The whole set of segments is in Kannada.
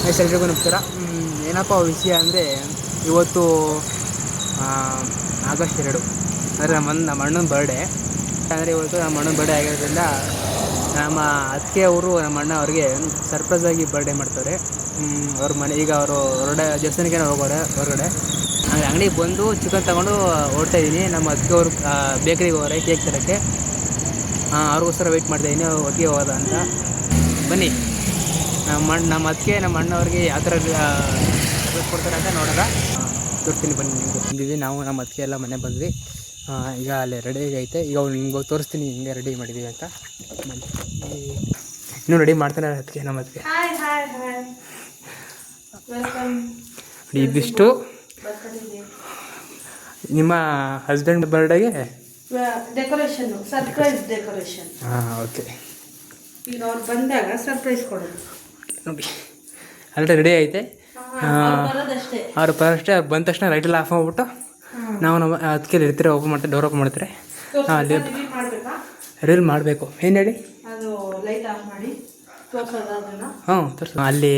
ಎಲ್ರಿಗೂ ನಮಸ್ಕಾರ. ಏನಪ್ಪ ವಿಷಯ ಅಂದರೆ ಇವತ್ತು ಆಗಸ್ಟ್ 2 ಅಂದರೆ ನಮ್ಮ ಅಣ್ಣನ ಬರ್ಡೇ. ಅಂದರೆ ಇವತ್ತು ನಮ್ಮ ಅಣ್ಣನ ಬರ್ಡೇ ಆಗಿರೋದ್ರಿಂದ ನಮ್ಮ ಅತ್ತಿಗೆ ಅವರು ನಮ್ಮ ಅಣ್ಣ ಅವ್ರಿಗೆ ಸರ್ಪ್ರೈಸಾಗಿ ಬರ್ಡೇ ಮಾಡ್ತಾರೆ. ಅವ್ರ ಮನೆ ಈಗ ಅವರು ದೇವಸ್ಥಾನಕ್ಕೆ ಹೋಗೋರೆ ಹೊರಗಡೆ. ಅಂಗಡಿಗೆ ಬಂದು ಚಿಕನ್ ತೊಗೊಂಡು ಓಡ್ತಾ ಇದ್ದೀನಿ. ನಮ್ಮ ಅತ್ತಿಗೆ ಅವರು ಬೇಕ್ರಿಗೆ ಹೋಗೋರೆ ಕೇಕ್ ತರೋಕ್ಕೆ. ಅವ್ರಿಗೋಸ್ಕರ ವೆಯ್ಟ್ ಮಾಡ್ತಾಯಿದ್ದೀನಿ, ಅವ್ರು ಒಟ್ಟಿಗೆ ಹೋಗೋದ ಅಂತ. ಬನ್ನಿ, ನಮ್ಮ ಅತ್ತಿಗೆ ನಮ್ಮ ಅಣ್ಣವ್ರಿಗೆ ಯಾವ ಥರ ಕೊಡ್ತಾರೆ ಅಂತ ನೋಡೋಣ. ತೋರಿಸ್ತೀನಿ ಬನ್ನಿ. ನಿಮಗೆ ಬಂದಿದ್ವಿ ನಾವು, ನಮ್ಮ ಅತ್ತಿಗೆ ಎಲ್ಲ ಮನೆ ಬಂದ್ವಿ. ಈಗ ಅಲ್ಲಿ ರೆಡಿ ಐತೆ. ಈಗ ಅವ್ರು ನಿಮ್ಗೆ ತೋರಿಸ್ತೀನಿ ಹಿಂಗೆ ರೆಡಿ ಮಾಡಿದ್ದೀವಿ ಅಂತ. ಇನ್ನೂ ರೆಡಿ ಮಾಡ್ತಾನೆ ಅದಕ್ಕೆ ನಮ್ಮ ಅತ್ತಿಗೆ. ಇದಿಷ್ಟು ನಿಮ್ಮ ಹಸ್ಬೆಂಡ್ ಬರ್ಡೇಗೆ ಡೆಕೋರೇಷನ್, ಸರ್ಪ್ರೈಸ್ ಡೆಕೋರೇಷನ್. ಓಕೆ. ಈಗ ಅವ್ರು ಬಂದಾಗ ಸರ್ಪ್ರೈಸ್ ಕೊಡೋದು ನೋಡಿ. ಆಲ್ರೆಡಿ ರೆಡಿ ಐತೆ. ಅವ್ರು ಬರೋಷ್ಟೇ, ಅವ್ರು ಬಂದ ತಕ್ಷಣ ಲೈಟೆಲ್ಲ ಆಫ್ ಮಾಡ್ಬಿಟ್ಟು ನಾವು ನಮ್ಮ ಅದಕ್ಕೆ ಇರ್ತೀರ ಓಪನ್ ಮಾಡ್ತಾರೆ, ಡೋರ್ ಓಪನ್ ಮಾಡ್ತಾರೆ. ಅಲ್ಲಿ ರೀಲ್ ಮಾಡಬೇಕು. ಏನು ಹೇಳಿ? ತೋರಿಸು. ಅಲ್ಲಿ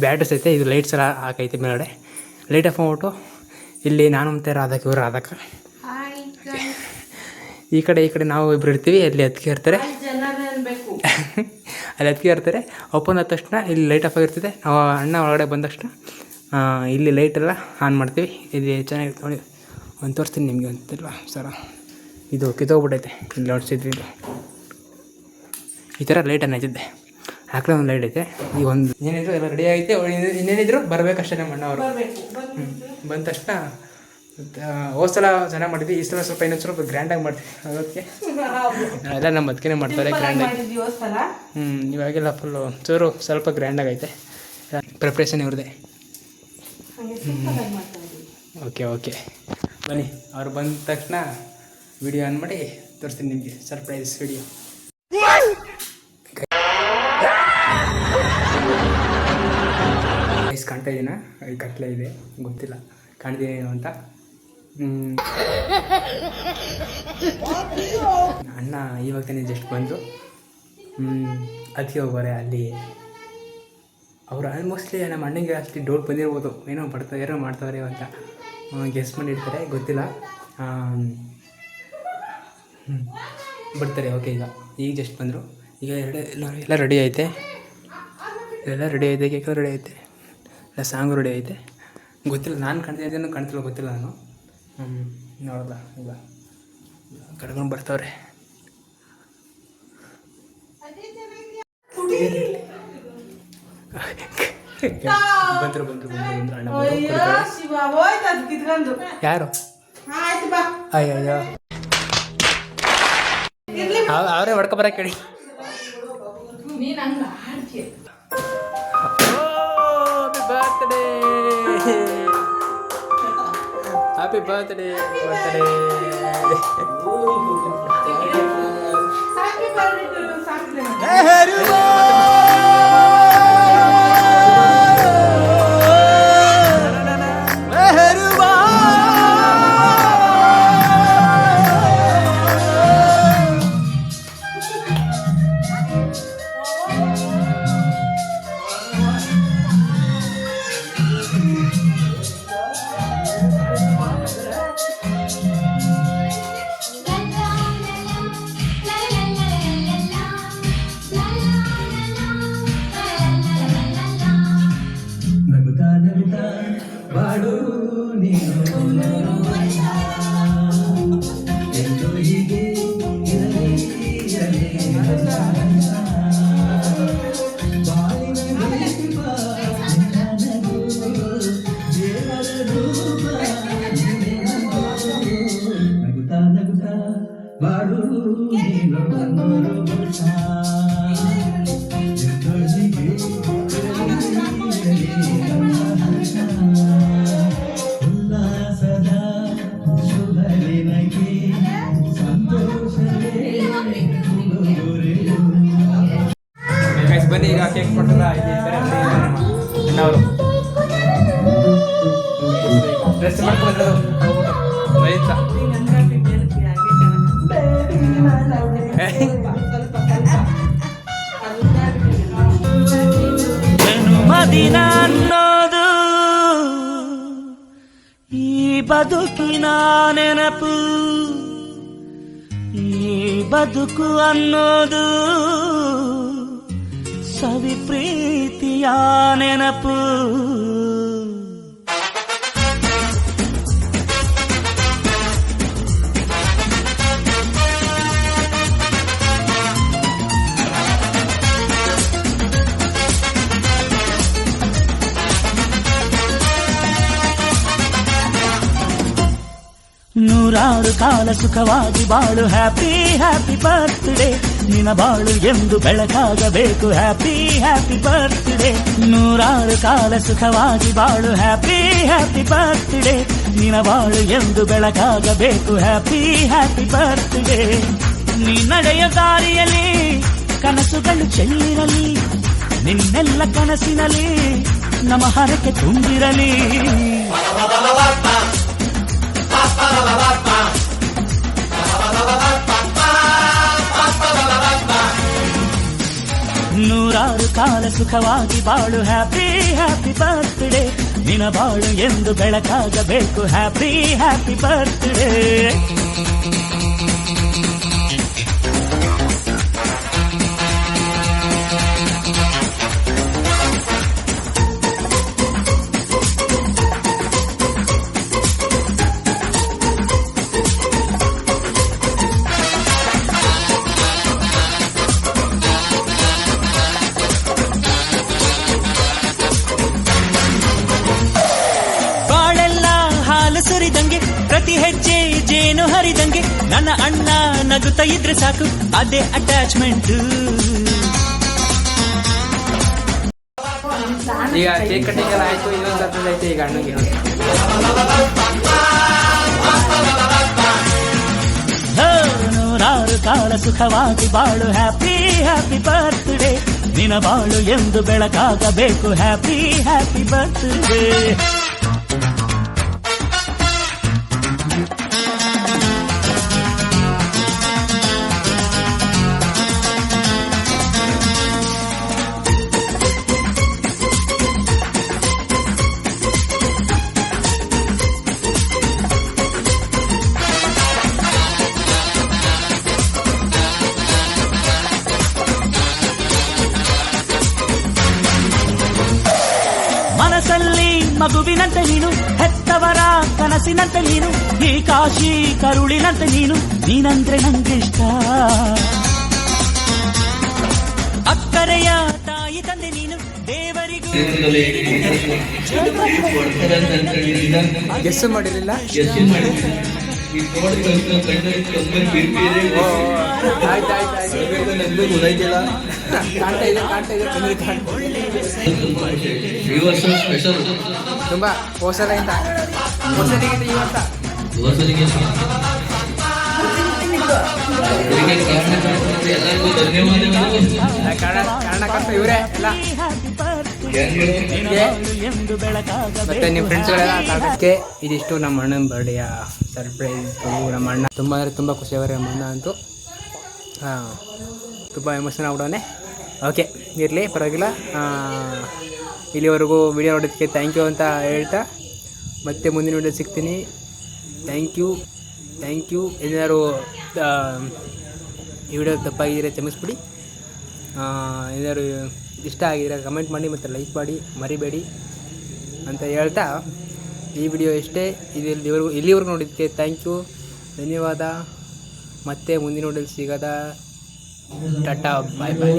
ಬ್ಯಾಟ್ರೀಸ್ ಐತೆ, ಇದು ಲೈಟ್ಸ್ ಎಲ್ಲ ಹಾಕೈತೆ ಮೇಲ್ಗಡೆ. ಲೈಟ್ ಆಫ್ ಮಾಡ್ಬಿಟ್ಟು ಇಲ್ಲಿ ನಾನು ಮತ್ತೆ ರಾಧಕ್, ಇವರು ರಾಧಕ ಈ ಕಡೆ ನಾವು ಇಬ್ಬರು ಇರ್ತೀವಿ. ಅಲ್ಲಿ ಅದಕ್ಕೆ ಇರ್ತಾರೆ, ಅಲ್ಲಿ ಅದಕ್ಕೆ ಇರ್ತಾರೆ. ಓಪನ್ ಆದ ತಕ್ಷಣ ಇಲ್ಲಿ ಲೈಟ್ ಆಫ್ ಆಗಿರ್ತದೆ. ನಾವು ಅಣ್ಣ ಒಳಗಡೆ ಬಂದ ತಕ್ಷಣ ಇಲ್ಲಿ ಲೈಟೆಲ್ಲ ಆನ್ ಮಾಡ್ತೀವಿ. ಇಲ್ಲಿ ಚೆನ್ನಾಗಿರುತ್ತೆ ನೋಡಿ. ಒಂದು ತೋರಿಸ್ತೀನಿ ನಿಮಗೆ ಅಂತಿಲ್ಲ ಸರ. ಇದು ಕಿತ್ತೋಗ್ಬಿಟ್ಟೈತೆ, ಇಲ್ಲಿ ನೋಡ್ಸಿದ್ವಿ. ಇದು ಈ ಥರ ಲೈಟ್ ಅನ್ನೈತಿದ್ದೆ. ಆ ಕಡೆ ಒಂದು ಲೈಟ್ ಐತೆ. ಈಗ ಒಂದು ಏನಿದ್ರು ಎಲ್ಲ ರೆಡಿ ಐತೆ. ಇನ್ನೇನಿದ್ರು ಬರಬೇಕಷ್ಟೇ ನಮ್ಮ ಅಣ್ಣವರು. ಬಂದ ತಕ್ಷಣ ಹೋದ ಸಲ ಚೆನ್ನಾಗಿ ಮಾಡಿದ್ವಿ, ಈ ಸಲ ಸ್ವಲ್ಪ ಇನ್ನೊಂದು ಸ್ವಲ್ಪ ಗ್ರ್ಯಾಂಡಾಗಿ ಮಾಡ್ತೀವಿ. ಅದಕ್ಕೆ ಎಲ್ಲ ನಮ್ಮ ಅದಕ್ಕೆ ಮಾಡ್ತಾರೆ ಗ್ರ್ಯಾಂಡಾಗಿ. ಇವಾಗೆಲ್ಲ ಫುಲ್ಲು ಚೂರು ಸ್ವಲ್ಪ ಗ್ರ್ಯಾಂಡಾಗೈತೆ. ಪ್ರಿಪ್ರೇಷನ್ ಇವ್ರದ್ದೇ. ಓಕೆ ಬನ್ನಿ. ಅವ್ರು ಬಂದ ತಕ್ಷಣ ವಿಡಿಯೋ ಆನ್ ಮಾಡಿ ತೋರಿಸ್ತೀನಿ ನಿಮಗೆ, ಸರ್ಪ್ರೈಸ್ ವಿಡಿಯೋ. ಕಾಣ್ತಾ ಇದೀನ? ಇಲ್ಲಿ ಕತ್ಲೆ ಇದೆ, ಗೊತ್ತಿಲ್ಲ ಕಾಣ್ತೀನಿ ಏನು ಅಂತ. ಅಣ್ಣ ಇವಾಗ ತಾನೇ ಜಸ್ಟ್ ಬಂದು ಅದಕ್ಕೆ ಹೋಗೋರೆ. ಅಲ್ಲಿ ಅವರು ಆಲ್ಮೋಸ್ಟ್ಲಿ ನಮ್ಮ ಅಣ್ಣಗೆ ಅಷ್ಟು ಡೌಟ್ ಬಂದಿರ್ಬೋದು, ಏನೋ ಮಾಡ್ತಾವ್ರೆ ಅಂತ ಗೆಸ್ ಮಾಡಿರ್ತಾರೆ, ಗೊತ್ತಿಲ್ಲ. ಬರ್ತಾರೆ. ಓಕೆ, ಈಗ ಜಸ್ಟ್ ಬಂದರು. ಈಗ ಎಲ್ಲ ರೆಡಿ ಐತೆ. ಕೇಕ್ ರೆಡಿ ಐತೆ, ಎಲ್ಲ ಸಾಂಗು ರೆಡಿ ಐತೆ. ಗೊತ್ತಿಲ್ಲ, ನಾನು ಕಾಣ್ತಿದ್ದೇನೋ ಕಾಣ್ತಿಲ್ಲ, ಗೊತ್ತಿಲ್ಲ ನಾನು. ನೋಡಲ್ಲ. ಈಗ ಕಡ್ಕೊಂಡು ಬರ್ತಾವ್ರೆ. ಬಂದ್ರು ಅಣ್ಣ. ಯಾರು? ಅಯ್ಯೋ, ಅವರೇ ಹೊಡ್ಕೊಬರ ಕೇಳಿ. Happy birthday. ಬನ್ನಿ, ಈಗ ಕೇಕ್ ಕೊಟ್ಟಲ್ಲ ಅವರು ಡ್ರೆಸ್ ಮಾಡ್ಕೊಂಡು ಮದಿನ ಬದುಕಿನ ನೆನಪು ಈ ಬದುಕು ಅನ್ನೋದು ಸವಿ ಪ್ರೀತಿಯ ನೆನಪು. ನೂರಾರು ಕಾಲ ಸುಖವಾಗಿ ಬಾಳು, ಹ್ಯಾಪಿ ಹ್ಯಾಪಿ ಬರ್ತ್ಡೇ. ನಿನ ಬಾಳು ಎಂದು ಬೆಳಕಾಗಬೇಕು, ಹ್ಯಾಪಿ ಹ್ಯಾಪಿ ಬರ್ತ್ಡೇ. ನೂರಾರು ಕಾಲ ಸುಖವಾಗಿ ಬಾಳು, ಹ್ಯಾಪಿ ಹ್ಯಾಪಿ ಬರ್ತ್ಡೇ. ನಿನ ಬಾಳು ಎಂದು ಬೆಳಕಾಗಬೇಕು, ಹ್ಯಾಪಿ ಹ್ಯಾಪಿ ಬರ್ತ್ಡೇ. ನೀ ನಡೆಯ ದಾರಿಯಲ್ಲಿ ಕನಸುಗಳು ಚೆಲ್ಲಿರಲಿ, ನಿನ್ನೆಲ್ಲ ಕನಸಿನಲ್ಲಿ ನಮ್ಮ ಹರಕೆ ತುಂಬಿರಲಿ. ನೂರಾರು ಕಾಲ ಸುಖವಾಗಿ ಬಾಳು, ಹ್ಯಾಪಿ ಹ್ಯಾಪಿ ಬರ್ತ್ಡೇ. ನಿನ ಬಾಳು ಎಂದು ಬೆಳಕಾಗಬೇಕು, ಹ್ಯಾಪಿ ಹ್ಯಾಪಿ ಬರ್ತ್ಡೇ. ಸುರಿದಂಗೆ ಪ್ರತಿ ಹೆಜ್ಜೆ ಜೇನು ಹರಿದಂಗೆ, ನನ್ನ ಅಣ್ಣ ನಗುತ್ತಾ ಇದ್ರೆ ಸಾಕು, ಅದೇ ಅಟ್ಯಾಚ್ಮೆಂಟ್. ಈಗ ಕೇಕ್ ಕಟ್ಟಿಂಗ್ ಎಲ್ಲ ಆಯ್ತು, ಇನ್ನೊಂದು ಸರ್ಪ್ರೈಸ್ ಐತೆ ಈಗ ಅಣ್ಣಗೆ. ನೂರಾರು ಕಾಲ ಸುಖವಾಗಿ ಬಾಳು, ಹ್ಯಾಪಿ ಹ್ಯಾಪಿ ಬರ್ತ್ಡೇ. ನಿನ ಬಾಳು ಎಂದು ಬೆಳಕಾಗಬೇಕು, ಹ್ಯಾಪಿ ಹ್ಯಾಪಿ ಬರ್ತ್ಡೇ. ಮನಸ್ಸಲ್ಲಿ ಮಗುವಿನಂತೆ ನೀನು, ಹೆತ್ತವರ ಕನಸಿನಂತೆ ನೀನು, ಈ ಕಾಶಿ ಕರುಳಿನಂತೆ ನೀನು, ನೀನಂದ್ರೆ ನಂಗಿಷ್ಟ. ಅಕ್ಕರೆಯ ತಾಯಿ ತಂದೆ ನೀನು, ದೇವರಿಗೂ ಗೆಸ್ ಮಾಡಿರಲಿಲ್ಲ. ತುಂಬಾ ಹೊಸಲಿಗಿಂತ ಇವತ್ತ ಕಾರಣಕ್ಕಂತ ಇವರೇ ಎಲ್ಲ ಮತ್ತೆ ನಿಮ್ಮ ಫ್ರೆಂಡ್ಸ್ಗಳೆಲ್ಲ ಕಾರಣಕ್ಕೆ ಇದಿಷ್ಟು ನಮ್ಮ ಅಣ್ಣನ ಬರ್ಡೇಯ ಸರ್ಪ್ರೈಸ್. ನಮ್ಮ ಅಣ್ಣ ತುಂಬ ಅಂದರೆ ತುಂಬ ಖುಷಿಯಾಗ್ರೆ ನಮ್ಮ ಅಣ್ಣ ಅಂತೂ ತುಂಬ ಎಮೋಷನ್ ಆಗ್ಬಿಡೋನೆ. ಓಕೆ ಇರಲಿ, ಪರವಾಗಿಲ್ಲ. ಇಲ್ಲಿವರೆಗೂ ವಿಡಿಯೋ ನೋಡೋದಕ್ಕೆ ಥ್ಯಾಂಕ್ ಯು ಅಂತ ಹೇಳ್ತಾ ಮತ್ತೆ ಮುಂದಿನ ವಿಡಿಯೋ ಸಿಗ್ತೀನಿ. Thank you. ಏನಾದ್ರು ಈ ವಿಡಿಯೋ ತಪ್ಪಾಗಿದ್ರೆ ಕ್ಷಮಿಸ್ಬಿಡಿ. ಏನಾದ್ರು ಇಷ್ಟ ಆಗಿದ್ರೆ ಕಮೆಂಟ್ ಮಾಡಿ ಮತ್ತು ಲೈಕ್ ಮಾಡಿ ಮರಿಬೇಡಿ ಅಂತ ಹೇಳ್ತಾ ಈ ವಿಡಿಯೋ ಇಷ್ಟೇ. ಇಲ್ಲಿವರೆಗೂ ನೋಡಿದ್ದಕ್ಕೆ ಥ್ಯಾಂಕ್ ಯು, ಧನ್ಯವಾದ. ಮತ್ತೆ ಮುಂದಿನ ವಿಡಿಯೋದಲ್ಲಿ ಸಿಗೋದ. ಟಾಟಾ, ಬಾಯ್ ಬಾಯ್.